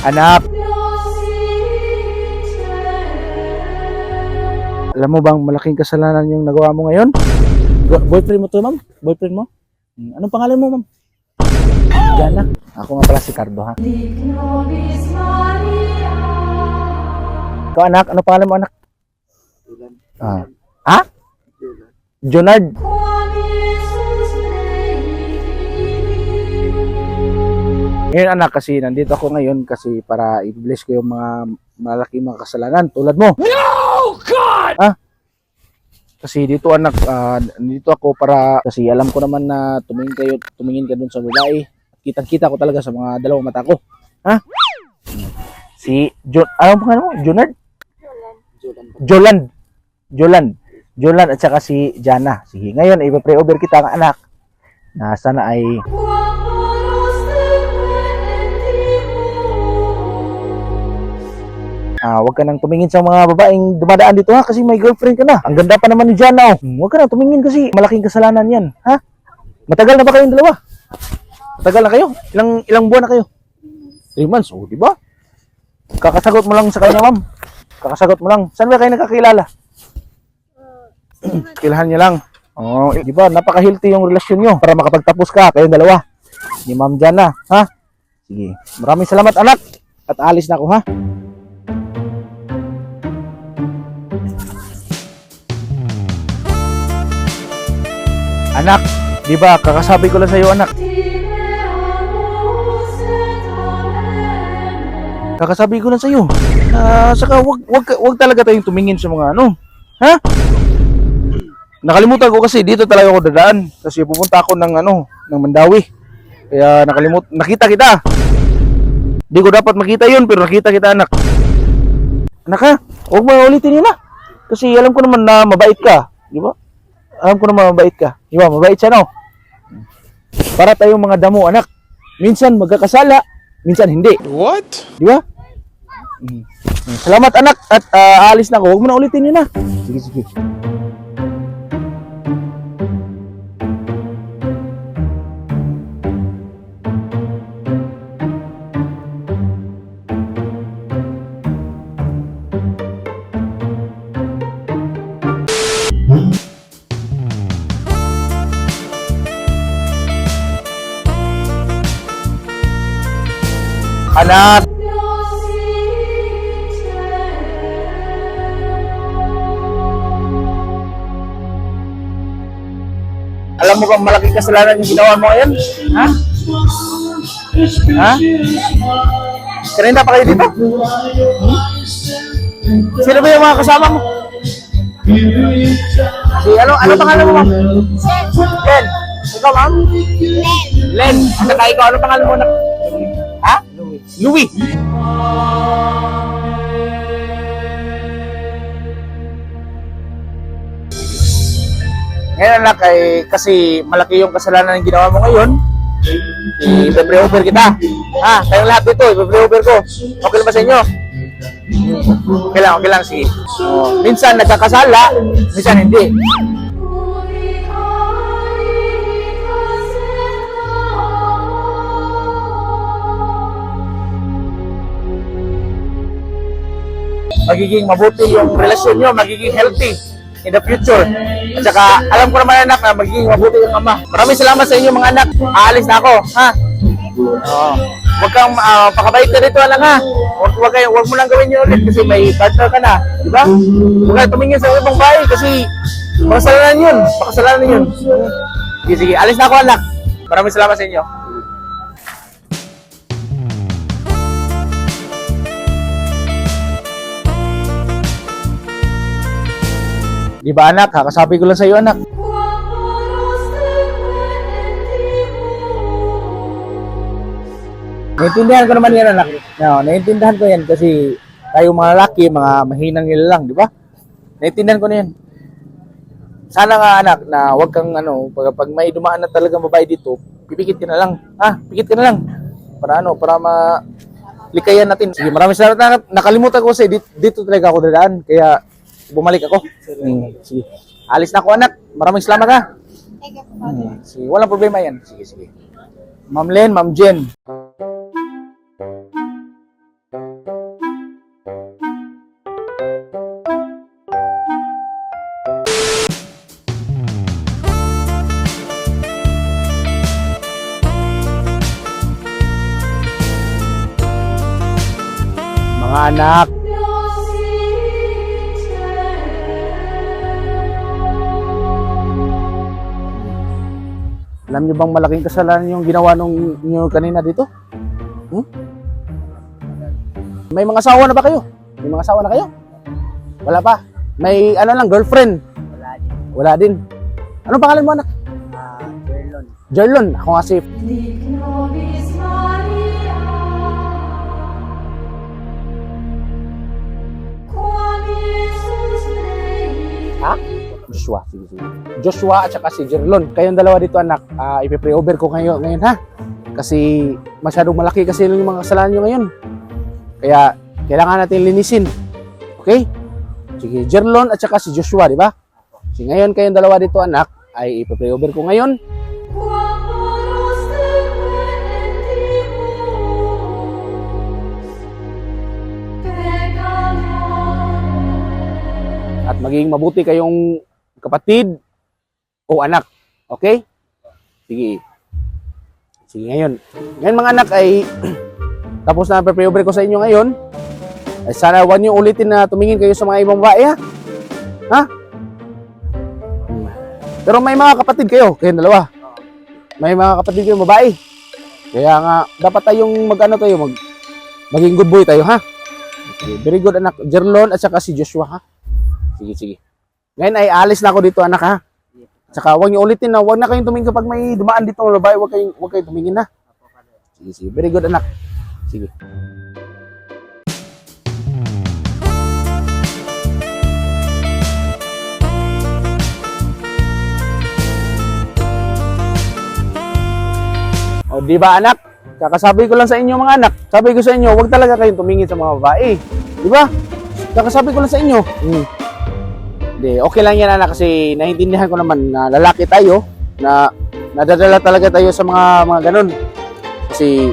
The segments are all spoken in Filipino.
Anak, alam mo bang malaking kasalanan yung nagawa mo ngayon? Boyfriend mo to, ma'am? Boyfriend mo? Anong pangalan mo, ma'am? Jana. Ako nga pala si Cardo, ha? Ikaw, anak. Ano pangalan mo, anak? Ha? Junard. Ngayon, anak, kasi nandito ako ngayon kasi para i-bless ko yung mga malaking mga kasalanan tulad mo. No, God! Ha? Kasi dito, anak, dito ako para, kasi alam ko naman na tumingin ka dun sa babae. Kitang-kita ko talaga sa mga dalawang mata ko. Ha? Si anong pangalan mo? Junard? Jolan at saka si Jana. Sige, ngayon i-pray over kita ng anak na sana ay wag ka nang tumingin sa mga babaeng dumadaan dito, ha, kasi may girlfriend ka na. Ang ganda pa naman ni Jana, oh. Wag ka nang tumingin kasi malaking kasalanan yan, ha? Matagal na ba kayong dalawa? Matagal na kayo? Ilang buwan na kayo? 3 months, oh, di ba? Kakasagot mo lang sa kanya, ma'am. Kakasagot mo lang. Saan ba kayo nakakilala? Kilahan niya lang. Oh, di ba? Napaka-healthy yung relasyon niyo para makapagtapos ka kayong dalawa. Ni Ma'am Jana, ha? Sige. Maraming salamat, anak. At alis na ako, ha? Anak, di ba? Kakasabi ko lang sa iyo, anak. Kakasabi ko lang sa iyo. Saka wag talaga tayong tumingin sa mga ano. Ha? Nakalimutan ko kasi dito talaga ako dadaan kasi pupunta ako ng Mandawi. Kaya nakita kita. Di ko dapat makita 'yun pero nakita kita, anak. Anak, ha? Huwag mo ulitin 'yun, ha? Kasi alam ko naman na mabait ka, di ba? Alam ko naman mabait ka. Di ba? Mabait siya, no? Para tayong mga damo, anak. Minsan magkakasala, minsan hindi. What? Di ba? Salamat, anak, at aalis na ako. Huwag mo na ulitin 'yun, ha? Sige, sige. Anak! Alam mo bang malaking kasalanan yung ginawa mo ngayon? Ha? Ha? Kanina pa kayo dito? Sino ba yung mga kasama mo? Si ano pangalan mo, ma'am? Len. Ikaw, ma'am? Len. At saka ikaw, ano pangalan mo, anak? Ha? Louis. Ngayon, anak, kasi malaki yung kasalanan ng ginawa mo ngayon, i-pray over kita. Ha? Kayong lahat dito, i-pray over ko. Okay ba sa inyo? Okay lang, sige. Minsan nagkakasala, minsan hindi. Magiging mabuti yung relasyon nyo, magiging healthy in the future. At saka, alam ko naman, anak, na magiging mabuti yung ama. Maraming salamat sa inyo, mga anak. Aalis na ako, ha? Huwag kang pakabait ka dito, anak, ha? Huwag mo lang gawin yun ulit kasi may partner ka na, di ba? Huwag ka tumingin sa ibang bahay kasi makasalanan yun. Makasalanan yun. Sige, alis na ako, anak. Maraming salamat sa inyo. Di ba, anak? Kakasabi ko lang sa iyo, anak. Naintindihan ko naman yan, anak. No, naintindihan ko yan kasi tayo mga lalaki, mga mahinang nila lang, di ba? Naintindihan ko na yan. Sana nga, anak, na wag kang pag may dumaan na talagang babae dito, pipikit ka na lang. Ha? Pikit ka na lang. Para likayan natin. Sige, maraming salamat, anak. Nakalimutan ko kasi dito talaga ako dadaan. Kaya bumalik ako. Sige. Alis na ako, anak. Maraming salamat, ha. Sige, walang problema yan. Sige, sige. Ma'am Len, Ma'am Jen. Mga anak, alam niyo bang malaking kasalanan yung ginawa nyo kanina dito? Hmm? May mga asawa na ba kayo? May mga asawa na kayo? Wala pa. May ano lang, girlfriend? Wala din. Wala din. Anong pangalan mo, anak? Jerlon. Jerlon. Ako nga si... Ha? Joshua. Sige, sige. Joshua at saka si Jerlon. Kayong dalawa dito, anak. Ipipray over ko kayo ngayon, ha? Kasi masyadong malaki kasi yung mga kasalanan nyo ngayon. Kaya kailangan natin linisin. Okay? Sige, Jerlon at saka si Joshua, di ba? Sige, ngayon kayong dalawa dito, anak, ay ipipray over ko ngayon. At maging mabuti kayong kapatid o anak. Okay? Sige. Sige, ngayon. Ngayon mga anak ay tapos na ang pre-over ko sa inyo ngayon. Ay sana huwag niyo ulitin na tumingin kayo sa mga ibang babae, ha? Ha? Pero may mga kapatid kayo, kayong dalawa. May mga kapatid kayong babae. Kaya nga, dapat tayong maging good boy tayo, ha? Okay, very good, anak. Jerlon at saka si Joshua, ha? Sige, sige. Ngayon ay alis na ako dito, anak, ha? Saka huwag niyo ulitin na, huwag na kayong tumingin kapag may dumaan dito ng babae, huwag kayong tumingin, ha? Sige, sige. Very good, anak. Sige. O, di ba, anak? Kakasabi ko lang sa inyo, mga anak. Sabi ko sa inyo, huwag talaga kayong tumingin sa mga babae. Di ba? Kakasabi ko lang sa inyo. Hindi, okay lang yan, anak, kasi naiintindihan ko naman na lalaki tayo, na nadadala talaga tayo sa mga ganun. Kasi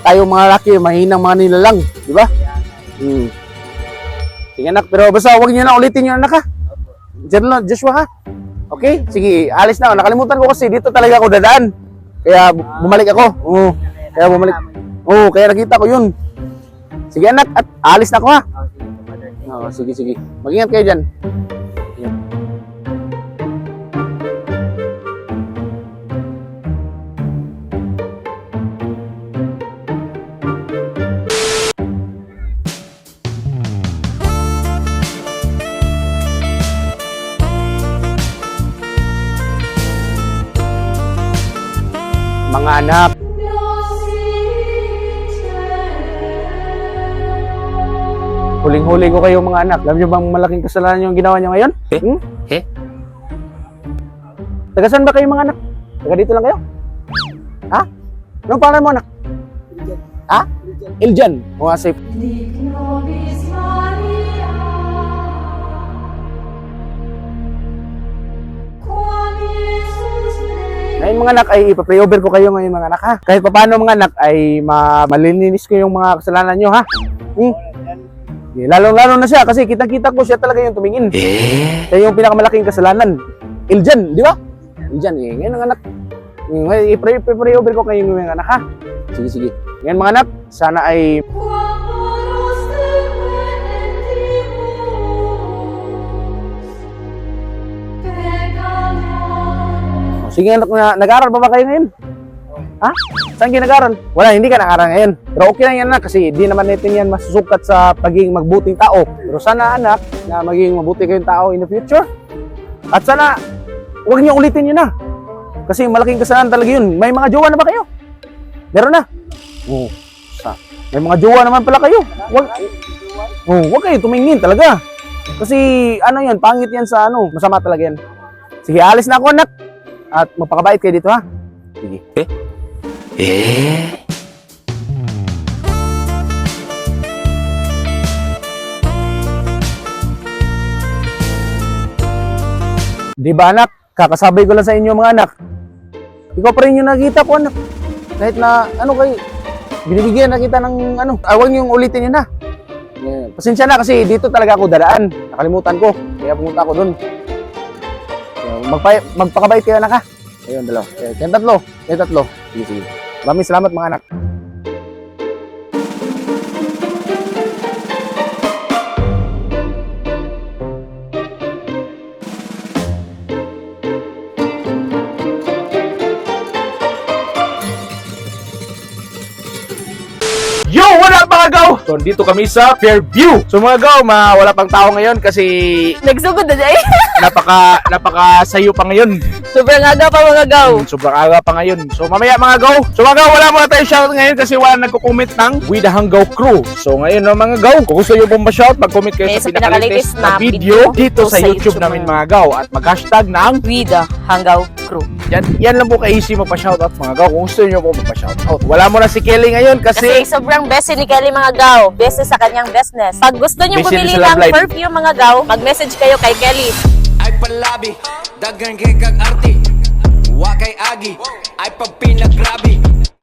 tayo mga lalaki, mahinang mga nilalang, di ba? Sige, anak, pero basta huwag niyo na ulitin yung anak, ha? Jerlon, Joshua, ha? Okay? Sige, alis na ako. Nakalimutan ko kasi dito talaga ako dadaan. Kaya bumalik ako. Oo. Kaya bumalik. Oo, kaya nakita ko yun. Sige, anak, at alis na ako, ha? Oo, sige, sige. Mag-ingat kayo dyan. Mga anak, huling-huli ko kayo, mga anak. Alam niyo bang malaking kasalanan yung ginawa niyo ngayon? Taga saan ba kayo, mga anak? Taga dito lang kayo? Ha? Anong pangalan mo, anak? Ha? Iljan. O nga, safe. Ngayon, mga anak, ay ipapray over ko kayo ngayon, mga anak, ha? Kahit paano, mga anak, ay malilinis ko yung mga kasalanan nyo, ha? Lalong-lalo na siya kasi kitang-kita ko siya talaga yung tumingin. Siya yung pinakamalaking kasalanan. Iljan, di ba? Iljan, ngayon, mga anak. Ngayon, ipray over ko kayo ngayon, mga anak, ha? Sige, sige. Ngayon, mga anak, sana ay... Sige, anak, nag-aaral pa ba kayo ngayon? Ha? Saan kayo nag-aaral? Wala, hindi ka nag-aaral ngayon. Pero okay lang yan, anak, kasi di naman natin yan masusukat sa pagiging magbuting tao. Pero sana, anak, na maging mabuti kayong tao in the future. At sana, huwag niyo ulitin yun, na. Kasi malaking kasalanan talaga yun. May mga jowa na ba kayo? Meron na? Oo. May mga jowa naman pala kayo. Huwag kayo tumingin talaga. Kasi, ano yan, pangit yan sa masama talaga yan. Sige, alis na ako, anak. At magpakabait kayo dito, ha? Sige. Di ba, anak? Kakasabay ko lang sa inyo, mga anak. Ikaw pa rin yung nakita ko, anak. Kahit na, kayo, binibigyan na kita ng, huwag niyong ulitin yun, ha? Pasensya na kasi dito talaga ako dadaan. Nakalimutan ko. Kaya pumunta ako dun. Magpakabait kayo, anak, ha? Ayun, dalawa. Kaya tatlo. Sige, sige. Maraming salamat, mga anak. So, dito kami sa Fairview. So, mga gaw, wala pang tao ngayon kasi Nagsugod na dyan. napaka sayo pa ngayon. Sobrang aga pa mga gaw. Sobrang aga pa ngayon. So, mamaya mga gaw. So, mga gaw, wala muna tayo shoutout ngayon kasi wala nagko-comment ng We The Hanggaw Crew. So, ngayon mga gaw, kung gusto nyo pong ma-shout, mag-comment kayo sa pinaka-latest na video dito sa YouTube namin mga gaw. At mag-hashtag ng We The Hanggaw Crew. yan lang po ka-easy magpa-shoutout mga gaw. Kung gusto nyo po magpa-shoutout. Wala mo na si Kelly ngayon Kasi sobrang best ni Kelly mga gaw. Best sa kanyang bestness. Pag gusto nyo Busy bumili na sa ng Love Live. perfume mga gaw, mag-message kayo kay Kelly. Ay palabi, dagan kay kag arti. Wa kay agi, ay pag pinagrabi.